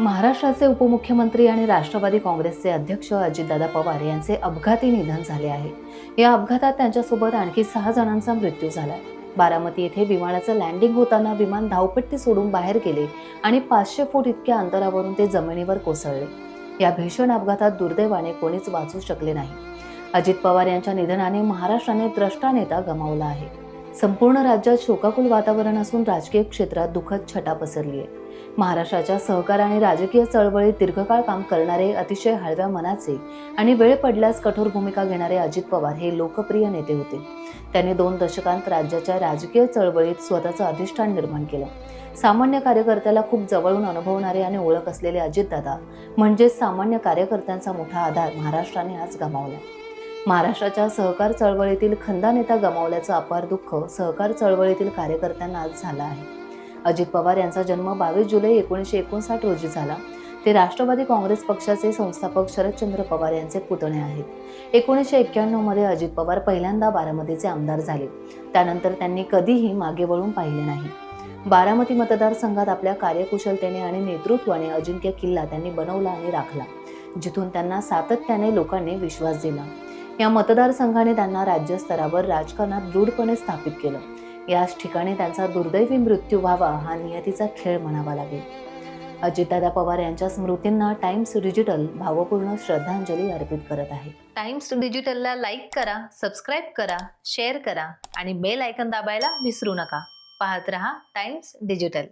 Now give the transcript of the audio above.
महाराष्ट्राचे उपमुख्यमंत्री आणि राष्ट्रवादी काँग्रेसचे अध्यक्ष अजितदादा पवार यांचे अपघाती निधन झाले आहे। या अपघातात त्यांच्यासोबत आणखी 6 जणांचा मृत्यू झाला। बारामती येथे विमानाचं लँडिंग होताना विमान धावपट्टी सोडून बाहेर गेले आणि 500 फूट इतक्या अंतरावरून ते जमिनीवर कोसळले। या भीषण अपघातात दुर्दैवाने कोणीच वाचू शकले नाही। अजित पवार यांच्या निधनाने महाराष्ट्राने द्रष्टा नेता गमावला आहे। संपूर्ण राज्यात शोकाकुल वातावरण असून राजकीय क्षेत्रात दुःखद छटा पसरली आहे। महाराष्ट्राच्या सहकार आणि राजकीय चळवळीत दीर्घकाळ काम करणारे, अतिशय हळव्या मनाचे आणि वेळ पडल्यास कठोर भूमिका घेणारे अजित पवार हे लोकप्रिय नेते होते। त्यांनी 2 दशकांत राज्याच्या राजकीय चळवळीत स्वतःचं अधिष्ठान निर्माण केलं। सामान्य कार्यकर्त्याला खूप जवळून अनुभवणारे आणि ओळख असलेले अजितदादा म्हणजेच सामान्य कार्यकर्त्यांचा मोठा आधार महाराष्ट्राने आज गमावला। महाराष्ट्राच्या सहकार चळवळीतील खंदा नेता गमावल्याचं अपार दुःख सहकार चळवळीतील कार्यकर्त्यांना आज झालं आहे। अजित पवार यांचा जन्म 22 जुलै 1959 रोजी झाला। ते राष्ट्रवादी काँग्रेस पक्षाचे संस्थापक शरदचंद्र पवार यांचे पुतणे आहेत। 1991 मध्ये अजित पवार पहिल्यांदा बारामतीचे आमदार झाले। त्यानंतर त्यांनी कधीही मागे वळून पाहिले नाही। बारामती मतदारसंघात आपल्या कार्यकुशलतेने आणि नेतृत्वाने अजिंक्य किल्ला त्यांनी बनवला आणि राखला, जिथून त्यांना सातत्याने लोकांनी विश्वास दिला। या मतदारसंघाने त्यांना राज्यस्तरावर राजकारणात दृढपणे स्थापित केलं। याच ठिकाणी त्यांचा दुर्दैवी मृत्यू व्हावा हा नियतीचा खेळ म्हणावा लागेल। अजितदादा पवार यांच्या स्मृतींना टाइम्स डिजिटल भावपूर्ण श्रद्धांजली अर्पित करत आहे। टाइम्स डिजिटलला लाईक करा, सबस्क्राईब करा, शेअर करा आणि बेल आयकॉन दाबायला विसरू नका। पाहत रहा टाइम्स डिजिटल।